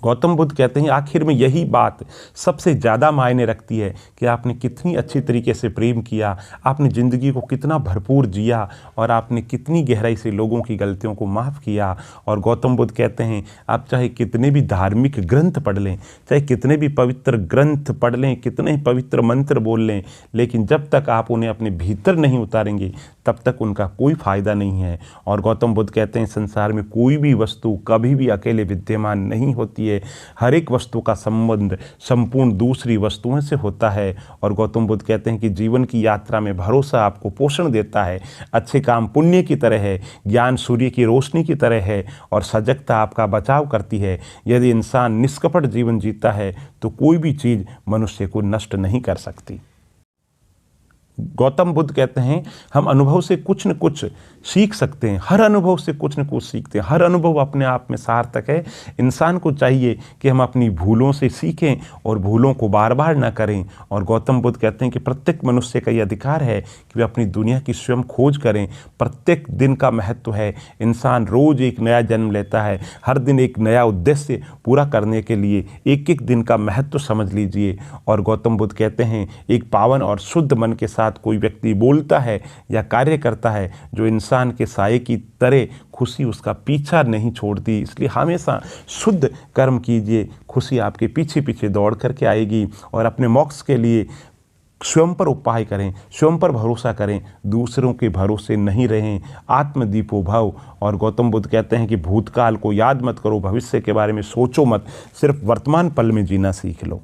गौतम बुद्ध कहते हैं आखिर में यही बात सबसे ज़्यादा मायने रखती है कि आपने कितनी अच्छी तरीके से प्रेम किया, आपने ज़िंदगी को कितना भरपूर जिया और आपने कितनी गहराई से लोगों की गलतियों को माफ़ किया। और गौतम बुद्ध कहते हैं आप चाहे कितने भी धार्मिक ग्रंथ पढ़ लें, चाहे कितने भी पवित्र ग्रंथ पढ़ लें, कितने ही पवित्र मंत्र बोल लें, लेकिन जब तक आप उन्हें अपने भीतर नहीं उतारेंगे तब तक उनका कोई फ़ायदा नहीं है। और गौतम बुद्ध कहते हैं संसार में कोई भी वस्तु कभी भी अकेले विद्यमान नहीं होती है, हर एक वस्तु का संबंध संपूर्ण दूसरी वस्तुओं से होता है। और गौतम बुद्ध कहते हैं कि जीवन की यात्रा में भरोसा आपको पोषण देता है, अच्छे काम पुण्य की तरह है, ज्ञान सूर्य की रोशनी की तरह है और सजगता आपका बचाव करती है। यदि इंसान निष्कपट जीवन जीता है तो कोई भी चीज़ मनुष्य को नष्ट नहीं कर सकती। गौतम बुद्ध कहते हैं हम अनुभव से कुछ न कुछ सीख सकते हैं, हर अनुभव से कुछ न कुछ सीखते हैं, हर अनुभव अपने आप में सार्थक है। इंसान को चाहिए कि हम अपनी भूलों से सीखें और भूलों को बार बार ना करें। और गौतम बुद्ध कहते हैं कि प्रत्येक मनुष्य का ये अधिकार है कि वे अपनी दुनिया की स्वयं खोज करें। प्रत्येक दिन का महत्व है, इंसान रोज़ एक नया जन्म लेता है, हर दिन एक नया उद्देश्य पूरा करने के लिए एक एक दिन का महत्व समझ लीजिए। और गौतम बुद्ध कहते हैं एक पावन और शुद्ध मन के साथ कोई व्यक्ति बोलता है या कार्य करता है जो इंसान के साये की तरह खुशी उसका पीछा नहीं छोड़ती। इसलिए हमेशा शुद्ध कर्म कीजिए, खुशी आपके पीछे पीछे दौड़ करके आएगी। और अपने मोक्ष के लिए स्वयं पर उपाय करें, स्वयं पर भरोसा करें, दूसरों के भरोसे नहीं रहें। आत्मदीपो भव। और गौतम बुद्ध कहते हैं कि भूतकाल को याद मत करो, भविष्य के बारे में सोचो मत, सिर्फ वर्तमान पल में जीना सीख लो।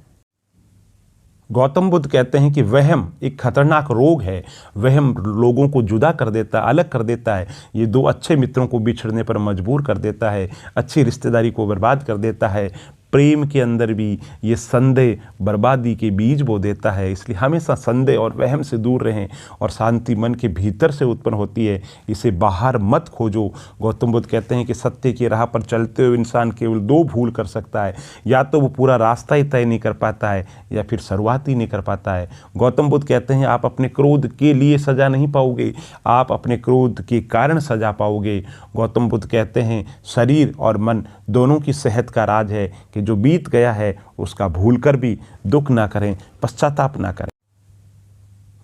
गौतम बुद्ध कहते हैं कि वहम एक खतरनाक रोग है, वहम लोगों को जुदा कर देता है, अलग कर देता है। ये दो अच्छे मित्रों को बिछड़ने पर मजबूर कर देता है, अच्छी रिश्तेदारी को बर्बाद कर देता है। प्रेम के अंदर भी ये संदेह बर्बादी के बीज बो देता है। इसलिए हमेशा संदेह और वहम से दूर रहें और शांति मन के भीतर से उत्पन्न होती है, इसे बाहर मत खोजो। गौतम बुद्ध कहते हैं कि सत्य की राह पर चलते हुए इंसान केवल दो भूल कर सकता है, या तो वो पूरा रास्ता ही तय नहीं कर पाता है या फिर शुरुआत ही नहीं कर पाता है। गौतम बुद्ध कहते हैं आप अपने क्रोध के लिए सजा नहीं पाओगे, आप अपने क्रोध के कारण सजा पाओगे। गौतम बुद्ध कहते हैं शरीर और मन दोनों की सेहत का राज है कि जो बीत गया है उसका भूलकर भी दुख ना करें, पश्चाताप ना करें।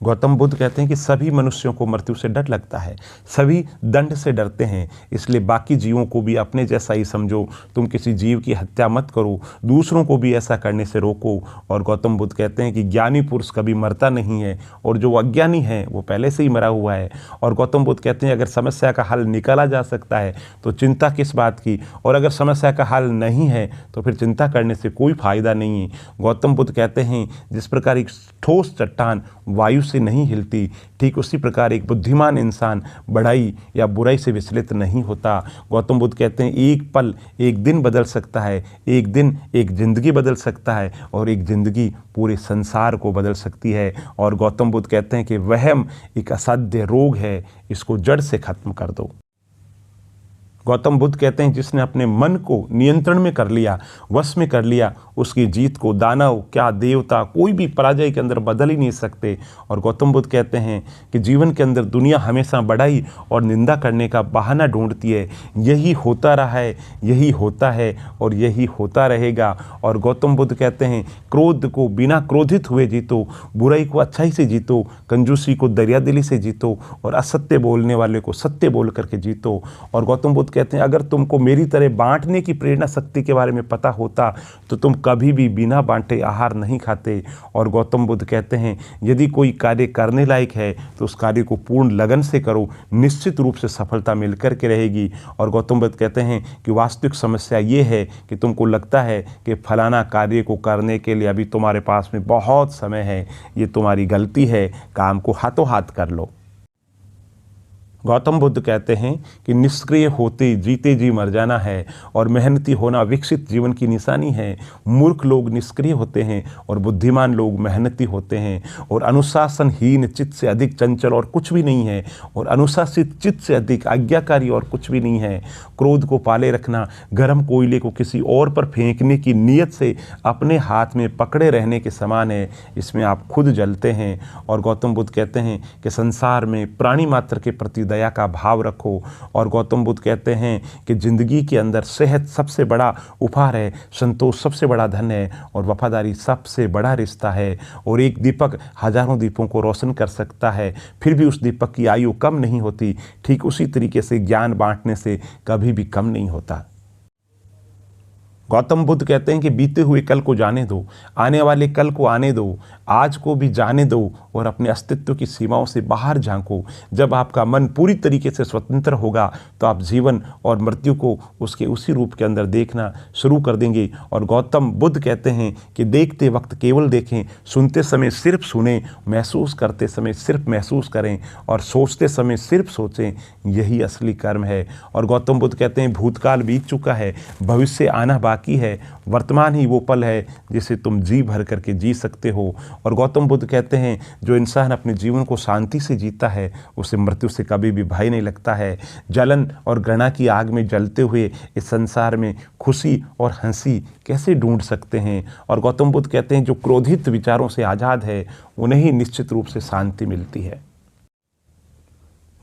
गौतम बुद्ध कहते हैं कि सभी मनुष्यों को मृत्यु से डर लगता है, सभी दंड से डरते हैं, इसलिए बाकी जीवों को भी अपने जैसा ही समझो। तुम किसी जीव की हत्या मत करो, दूसरों को भी ऐसा करने से रोको। और गौतम बुद्ध कहते हैं कि ज्ञानी पुरुष कभी मरता नहीं है और जो अज्ञानी है वो पहले से ही मरा हुआ है। और गौतम बुद्ध कहते हैं अगर समस्या का हल निकाला जा सकता है तो चिंता किस बात की, और अगर समस्या का हल नहीं है तो फिर चिंता करने से कोई फायदा नहीं है। गौतम बुद्ध कहते हैं जिस प्रकार एक ठोस चट्टान वायु से नहीं हिलती, ठीक उसी प्रकार एक बुद्धिमान इंसान बढ़ाई या बुराई से विचलित नहीं होता। गौतम बुद्ध कहते हैं एक पल एक दिन बदल सकता है, एक दिन एक जिंदगी बदल सकता है और एक जिंदगी पूरे संसार को बदल सकती है। और गौतम बुद्ध कहते हैं कि वहम एक असाध्य रोग है, इसको जड़ से खत्म कर दो। गौतम बुद्ध कहते हैं जिसने अपने मन को नियंत्रण में कर लिया, वश में कर लिया, उसकी जीत को दानव क्या देवता कोई भी पराजय के अंदर बदल ही नहीं सकते। और गौतम बुद्ध कहते हैं कि जीवन के अंदर दुनिया हमेशा बड़ाई और निंदा करने का बहाना ढूंढती है, यही होता रहा है, यही होता है और यही होता रहेगा। और गौतम बुद्ध कहते हैं क्रोध को बिना क्रोधित हुए जीतो, बुराई को अच्छाई से जीतो, कंजूसी को दरियादिली से जीतो और असत्य बोलने वाले को सत्य बोल करके जीतो। और गौतम बुद्ध कहते हैं अगर तुमको मेरी तरह बांटने की प्रेरणा शक्ति के बारे में पता होता तो तुम कभी भी बिना बांटे आहार नहीं खाते। और गौतम बुद्ध कहते हैं यदि कोई कार्य करने लायक है तो उस कार्य को पूर्ण लगन से करो, निश्चित रूप से सफलता मिलकर के रहेगी। और गौतम बुद्ध कहते हैं कि वास्तविक समस्या ये है कि तुमको लगता है कि फलाना कार्य को करने के लिए अभी तुम्हारे पास में बहुत समय है, ये तुम्हारी गलती है, काम को हाथों हाथ कर लो। गौतम बुद्ध कहते हैं कि निष्क्रिय होते जीते जी मर जाना है और मेहनती होना विकसित जीवन की निशानी है। मूर्ख लोग निष्क्रिय होते हैं और बुद्धिमान लोग मेहनती होते हैं। और अनुशासनहीन चित्त से अधिक चंचल और कुछ भी नहीं है और अनुशासित चित्त से अधिक आज्ञाकारी और कुछ भी नहीं है। क्रोध को पाले रखना गर्म कोयले को किसी और पर फेंकने की नीयत से अपने हाथ में पकड़े रहने के समान है, इसमें आप खुद जलते हैं। और गौतम बुद्ध कहते हैं कि संसार में प्राणी मात्र के प्रति दया का भाव रखो। और गौतम बुद्ध कहते हैं कि ज़िंदगी के अंदर सेहत सबसे बड़ा उपहार है, संतोष सबसे बड़ा धन है और वफादारी सबसे बड़ा रिश्ता है। और एक दीपक हजारों दीपों को रोशन कर सकता है, फिर भी उस दीपक की आयु कम नहीं होती। ठीक उसी तरीके से ज्ञान बांटने से कभी भी कम नहीं होता। गौतम बुद्ध कहते हैं कि बीते हुए कल को जाने दो, आने वाले कल को आने दो, आज को भी जाने दो और अपने अस्तित्व की सीमाओं से बाहर झांको। जब आपका मन पूरी तरीके से स्वतंत्र होगा तो आप जीवन और मृत्यु को उसके उसी रूप के अंदर देखना शुरू कर देंगे। और गौतम बुद्ध कहते हैं कि देखते वक्त केवल देखें, सुनते समय सिर्फ सुनें, महसूस करते समय सिर्फ महसूस करें और सोचते समय सिर्फ सोचें, यही असली कर्म है। और गौतम बुद्ध कहते हैं भूतकाल बीत चुका है, भविष्य आना बाकी है, वर्तमान ही वो पल है जिसे तुम जी भर करके जी सकते हो। और गौतम बुद्ध कहते हैं जो इंसान अपने जीवन को शांति से जीता है उसे मृत्यु से कभी भी भय नहीं लगता है। जलन और घृणा की आग में जलते हुए इस संसार में खुशी और हंसी कैसे ढूंढ सकते हैं। और गौतम बुद्ध कहते हैं जो क्रोधित विचारों से आज़ाद है उन्हें ही निश्चित रूप से शांति मिलती है।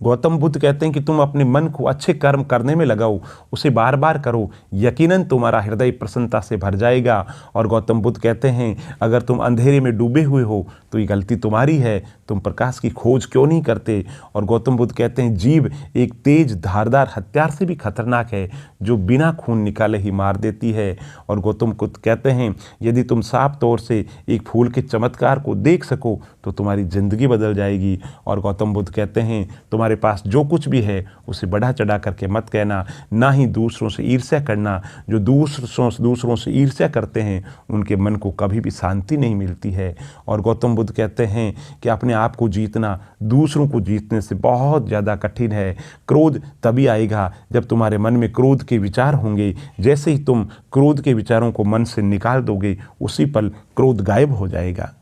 गौतम बुद्ध कहते हैं कि तुम अपने मन को अच्छे कर्म करने में लगाओ, उसे बार बार करो, यकीनन तुम्हारा हृदय प्रसन्नता से भर जाएगा। और गौतम बुद्ध कहते हैं अगर तुम अंधेरे में डूबे हुए हो तो ये गलती तुम्हारी है, तुम प्रकाश की खोज क्यों नहीं करते। और गौतम बुद्ध कहते हैं जीभ एक तेज धारदार हथियार से भी खतरनाक है जो बिना खून निकाले ही मार देती है। और गौतम बुद्ध कहते हैं यदि तुम साफ तौर से एक फूल के चमत्कार को देख सको तो तुम्हारी जिंदगी बदल जाएगी। और गौतम बुद्ध कहते हैं तुम्हारे पास जो कुछ भी है उसे बढ़ा चढ़ा करके मत कहना, ना ही दूसरों से ईर्ष्या करना। जो दूसरों से ईर्ष्या करते हैं उनके मन को कभी भी शांति नहीं मिलती है। और गौतम बुद्ध कहते हैं कि अपने आप को जीतना दूसरों को जीतने से बहुत ज़्यादा कठिन है। क्रोध तभी आएगा जब तुम्हारे मन में क्रोध के विचार होंगे। जैसे ही तुम क्रोध के विचारों को मन से निकाल दोगे उसी पल क्रोध गायब हो जाएगा।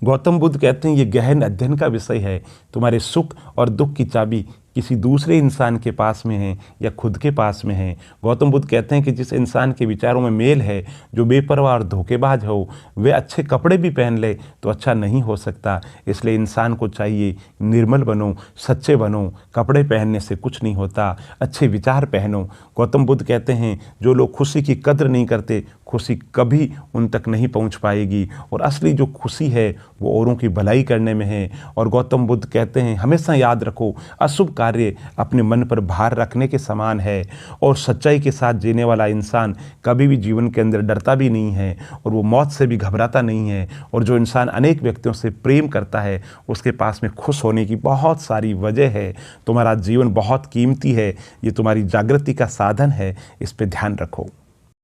गौतम बुद्ध कहते हैं ये गहन अध्ययन का विषय है। तुम्हारे सुख और दुख की चाबी किसी दूसरे इंसान के पास में है या खुद के पास में है। गौतम बुद्ध कहते हैं कि जिस इंसान के विचारों में मेल है, जो बेपरवाह और धोखेबाज हो, वे अच्छे कपड़े भी पहन ले तो अच्छा नहीं हो सकता। इसलिए इंसान को चाहिए निर्मल बनो, सच्चे बनो। कपड़े पहनने से कुछ नहीं होता, अच्छे विचार पहनो। गौतम बुद्ध कहते हैं जो लोग खुशी की कद्र नहीं करते खुशी कभी उन तक नहीं पहुंच पाएगी। और असली जो खुशी है वो औरों की भलाई करने में है। और गौतम बुद्ध कहते हैं हमेशा याद रखो अशुभ कार्य अपने मन पर भार रखने के समान है। और सच्चाई के साथ जीने वाला इंसान कभी भी जीवन के अंदर डरता भी नहीं है और वो मौत से भी घबराता नहीं है। और जो इंसान अनेक व्यक्तियों से प्रेम करता है उसके पास में खुश होने की बहुत सारी वजह है। तुम्हारा जीवन बहुत कीमती है, ये तुम्हारी जागृति का साधन है, इस पे ध्यान रखो।